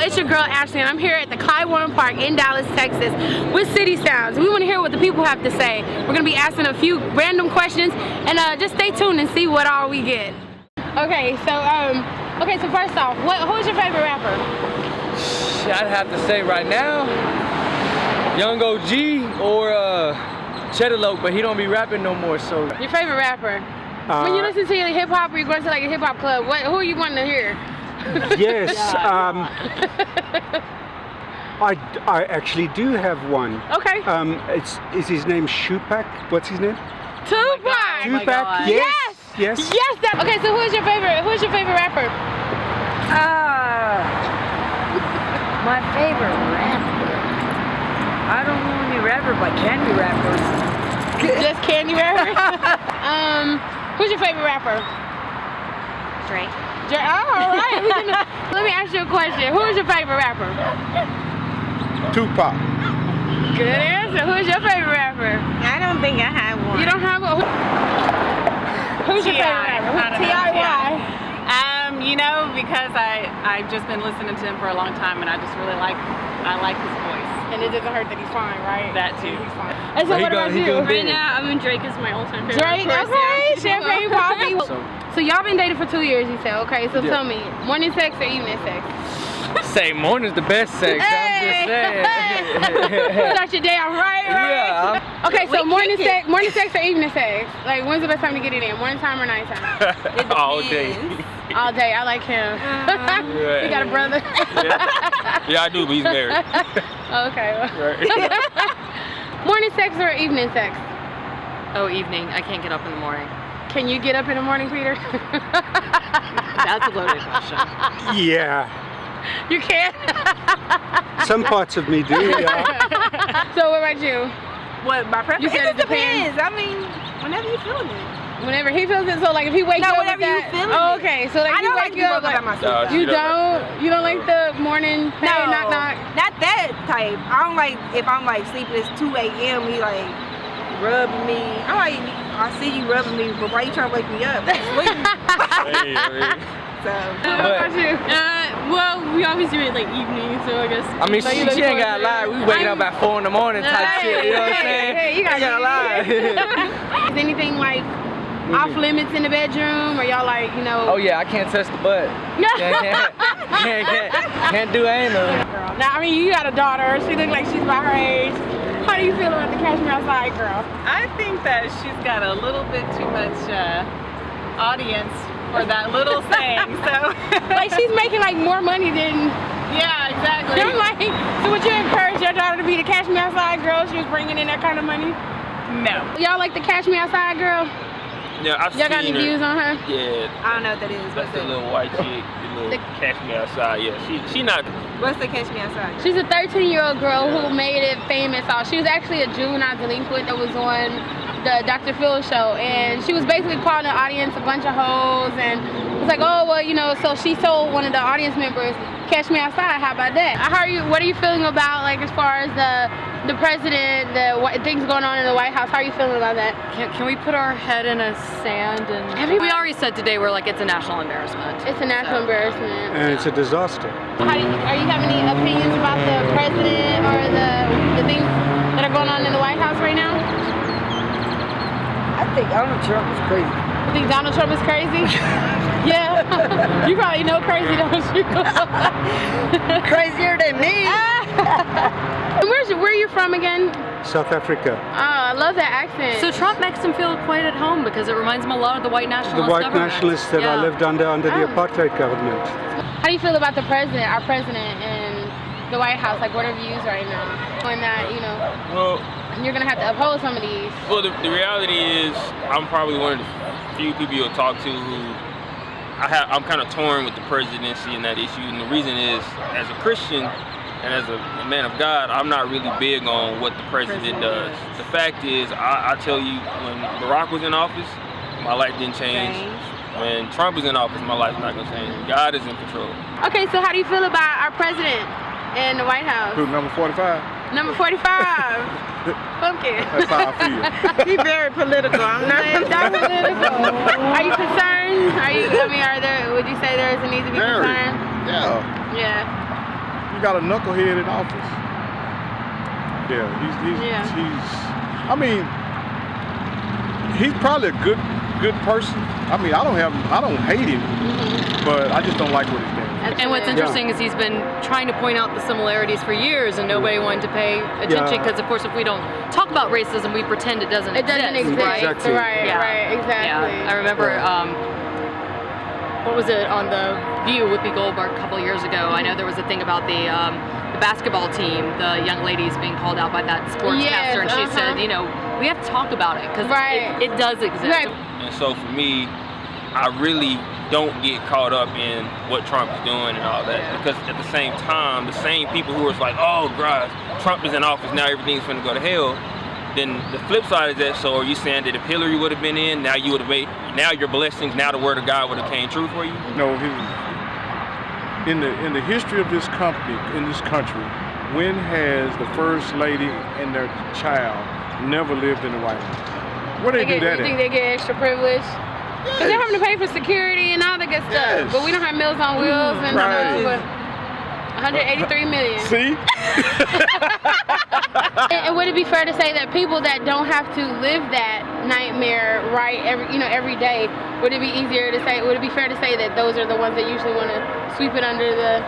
it's your girl Ashley, and I'm here at the Klyde Park in Dallas, Texas with City Sounds. We want to hear what the people have to say. We're going to be asking a few random questions, and just stay tuned and see what all we get. Okay, so first off, who's your favorite rapper? I'd have to say right now, Young OG or Cheddar, but he don't be rapping no more, so. Your favorite rapper? When you listen to hip hop or you're going to like a hip hop club, who are you wanting to hear? Yes, I actually do have one. Okay. Is his name Tupac? What's his name? Tupac. Tupac. Yes. Yes. Yes. Okay. So who's your favorite rapper? My favorite rapper. I don't know any rapper, but candy rappers. Just candy rappers. Who's your favorite rapper? Drake. Oh, all right. Let me ask you a question. Who is your favorite rapper? Tupac. Good answer. Who's your favorite rapper? I don't think I have one. You don't have one? Who's your favorite rapper? T.I. Why? You know, because I've just been listening to him for a long time, and I just really like his voice. And it doesn't hurt that he's fine, right? That too. He's fine. And so what about you? Right now, I mean, Drake is my all-time favorite. Drake, okay. Champagne Poppy. So y'all been dating for 2 years, you said. Okay, so tell me, morning sex or evening sex? Say morning's the best sex. I'm just saying. Start your day off right? Yeah. Okay, so morning sex or evening sex? Like, when's the best time to get it in? Morning time or night time? All day. All day. I like him. You got a brother? Yeah, I do, but he's married. Okay. Right. Morning sex or evening sex? Oh, evening. I can't get up in the morning. Can you get up in the morning, Peter? That's a loaded question. Yeah. You can? Some parts of me do, yeah. So what about you? What, my preference? You said it it depends. I mean, whenever you feeling it. Whenever he feels it, so like if he wakes up with whenever you that, feeling oh, it. okay, so like I you don't wake like to up woke up like, by myself. you don't like the morning, hey, knock knock? Not that type. I don't like if I'm like sleeping, it's 2 a.m. He like rubbing me. I'm like, I see you rubbing me, but why you trying to wake me up? I'm sleeping. So. What about you? Well, we always do it like evening, so I guess. I mean, she ain't gotta lie. We waking up at 4 in the morning type shit. You know what I'm saying? Hey, you gotta lie. Is anything like off limits in the bedroom, or y'all like, you know? Oh yeah, I can't touch the butt. Can't do anal. Now, I mean, you got a daughter. She looks like she's about her age. How do you feel about the Catch Me Outside girl? I think that she's got a little bit too much audience for that little thing. So, like, she's making like more money than. Yeah, exactly. I'm like, so would you encourage your daughter to be the Catch Me Outside girl? She was bringing in that kind of money. No. Y'all like the Catch Me Outside girl? Yeah, I've Y'all got any views on her? Yeah. I don't know what that is. That's the little white chick, the little Catch Me Outside. Yeah, she not. What's the Catch Me Outside? She's a 13-year-old girl who made it famous. She was actually a juvenile delinquent that was on the Dr. Phil show, and she was basically calling the audience a bunch of hoes, and it was like, oh well, you know. So she told one of the audience members, "Catch me outside." How about that? What are you feeling about, like, as far as the president, things going on in the White House? How are you feeling about that? Can we put our head in a sand and? We already said today we're like it's a national embarrassment. It's a national embarrassment. And it's a disaster. Are you having any opinions about the president or the things that are going on in the White House right now? I think Donald Trump is crazy. You think Donald Trump is crazy? Yeah. You probably know crazy, don't you? Crazier than me. Where are you from again? South Africa. Oh, I love that accent. So Trump makes him feel quite at home because it reminds him a lot of the white nationalist The white government. nationalists that I lived under the apartheid government. How do you feel about our president, and the White House? Like, what are views right now? On that, you know, Well, you're gonna have to uphold some of these. well, the reality is, I'm probably one of the few people you'll talk to who I'm kind of torn with the presidency and that issue. And the reason is, as a Christian and as a man of God, I'm not really big on what the president does. The fact is, I tell you, when Barack was in office, my life didn't change. When Trump was in office, my life's not gonna change. God is in control. Okay, so how do you feel about our president and the White House? Who, number 45? Number 45. Pumpkin. That's how I feel. He's very political. I'm not. Not political. Are you concerned? Would you say there is a need to be concerned? Yeah. Yeah. got a knucklehead in office. Yeah, I mean, he's probably a good person. I mean, I don't hate him, but I just don't like what he's doing. And what's interesting is he's been trying to point out the similarities for years, and nobody wanted to pay attention because, of course, if we don't talk about racism, we pretend it doesn't exist. It doesn't exist, right? Exactly. Right, Yeah. right, exactly. Yeah. I remember, what was it, on The View, Whoopi Goldberg a couple of years ago, I know there was a thing about the basketball team, the young ladies being called out by that sportscaster, and she said, you know, we have to talk about it, because it does exist. Right. And so for me, I really don't get caught up in what Trump is doing and all that, because at the same time, the same people who are like, oh gosh, Trump is in office, now everything's going to go to hell, then the flip side is that, so are you saying that if Hillary would have been in, now you would have made, now your blessings, now the word of God would have came true for you? No, in the history of this country, when has the first lady and their child never lived in the White House? Where they do that You think they get extra privilege? Because they're having to pay for security and all that good stuff. But we don't have Meals on Wheels and 183 million. See? And would it be fair to say that people that don't have to live that nightmare every day, would it be easier to say? Would it be fair to say that those are the ones that usually want to sweep it under the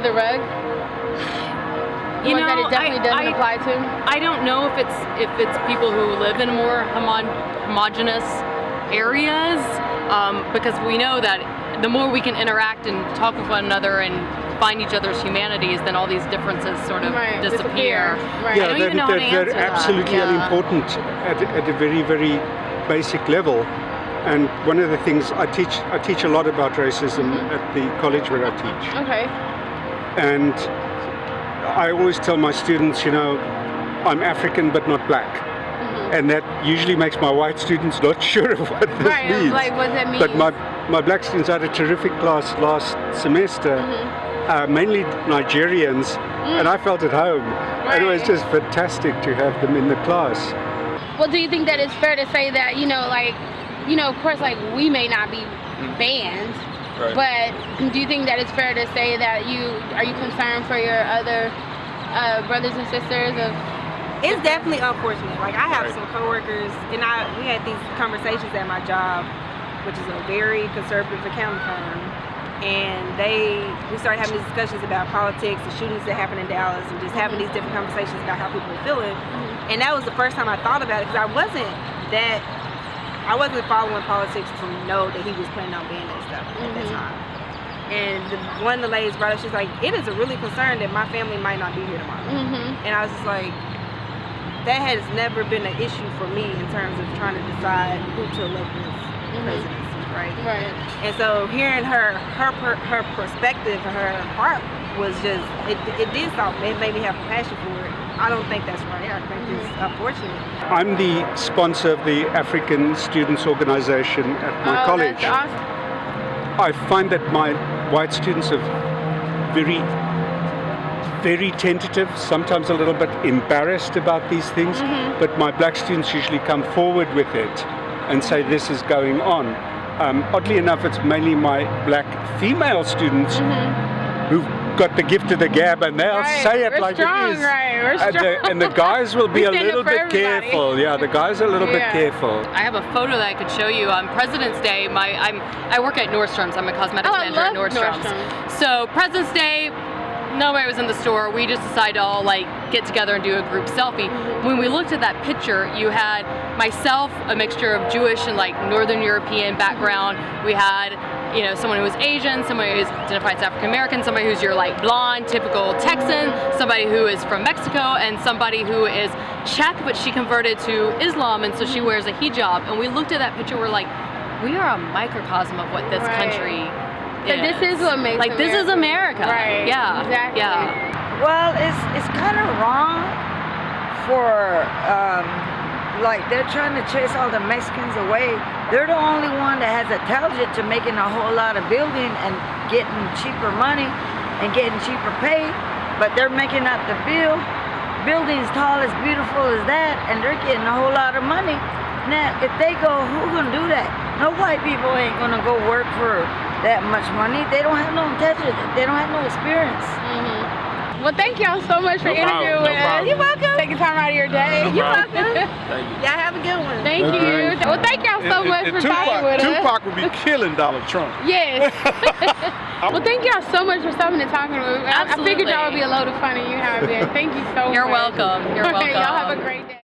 rug? The ones that it definitely doesn't apply to. I don't know if it's people who live in more homogenous areas, because we know that the more we can interact and talk with one another and find each other's humanities, then all these differences sort of disappear. Right. Yeah, I don't even know how to answer they're absolutely that. unimportant at a very, very basic level. And one of the things I teach a lot about racism at the college where I teach. Okay. And I always tell my students, you know, I'm African but not black. And that usually makes my white students not sure of what this means. Like what does that mean? But my black students, I had a terrific class last semester, mainly Nigerians, and I felt at home. And it was just fantastic to have them in the class. Well, do you think that it's fair to say that, of course, like, we may not be banned, but do you think that it's fair to say that are you concerned for your other brothers and sisters of? It's definitely unfortunate. Like, I have some coworkers, and we had these conversations at my job, which is a very conservative accounting firm, and we started having these discussions about politics, the shootings that happened in Dallas, and just having these different conversations about how people were feeling. And that was the first time I thought about it, because I wasn't following politics to know that he was planning on banning that stuff at that time. And one of the ladies brought up, she's like, it is a really concern that my family might not be here tomorrow. And I was just like, that has never been an issue for me in terms of trying to decide who to elect as presidency, right? Right. And so hearing her perspective, her heart was just, it did something. It made me have compassion for it. I don't think that's right. I think it's unfortunate. I'm the sponsor of the African Students Organization at my college. That's awesome. I find that my white students are very, very tentative, sometimes a little bit embarrassed about these things, but my black students usually come forward with it and say this is going on. Oddly enough, it's mainly my black female students who've got the gift of the gab, and they'll say it like it is. And the guys will be a little bit careful. Yeah, the guys are a little bit careful. I have a photo that I could show you. On President's Day, I work at Nordstrom's. I'm a cosmetics manager at Nordstrom's. So President's Day, nobody was in the store. We just decided to all get together and do a group selfie. When we looked at that picture, you had myself, a mixture of Jewish and Northern European background. We had someone who was Asian, somebody who identifies African American, somebody who's your blonde, typical Texan, somebody who is from Mexico, and somebody who is Czech, but she converted to Islam, and so she wears a hijab. And we looked at that picture, we're like, we are a microcosm of what this country is. But this is what makes America. This is America. Right. Yeah. Exactly. Yeah. Well, it's kind of wrong for they're trying to chase all the Mexicans away. They're the only one that has a talent to making a whole lot of building and getting cheaper money and getting cheaper pay, but they're making out the buildings tall as beautiful as that, and they're getting a whole lot of money. Now, if they go, who's gonna do that? No white people ain't gonna go work for that much money. They don't have no intention. They don't have no experience. Well, thank y'all so much for interviewing us. You're welcome. Taking time out of your day. You're welcome. Thank you. Y'all have a good one. Thank you. Well, thank y'all so much for talking with us. Tupac would be killing Donald Trump. Yes. Well, thank y'all so much for stopping and talking with me. I figured y'all would be a load of fun, and you have been. Thank you so much. You're welcome. You're welcome. Y'all have a great day.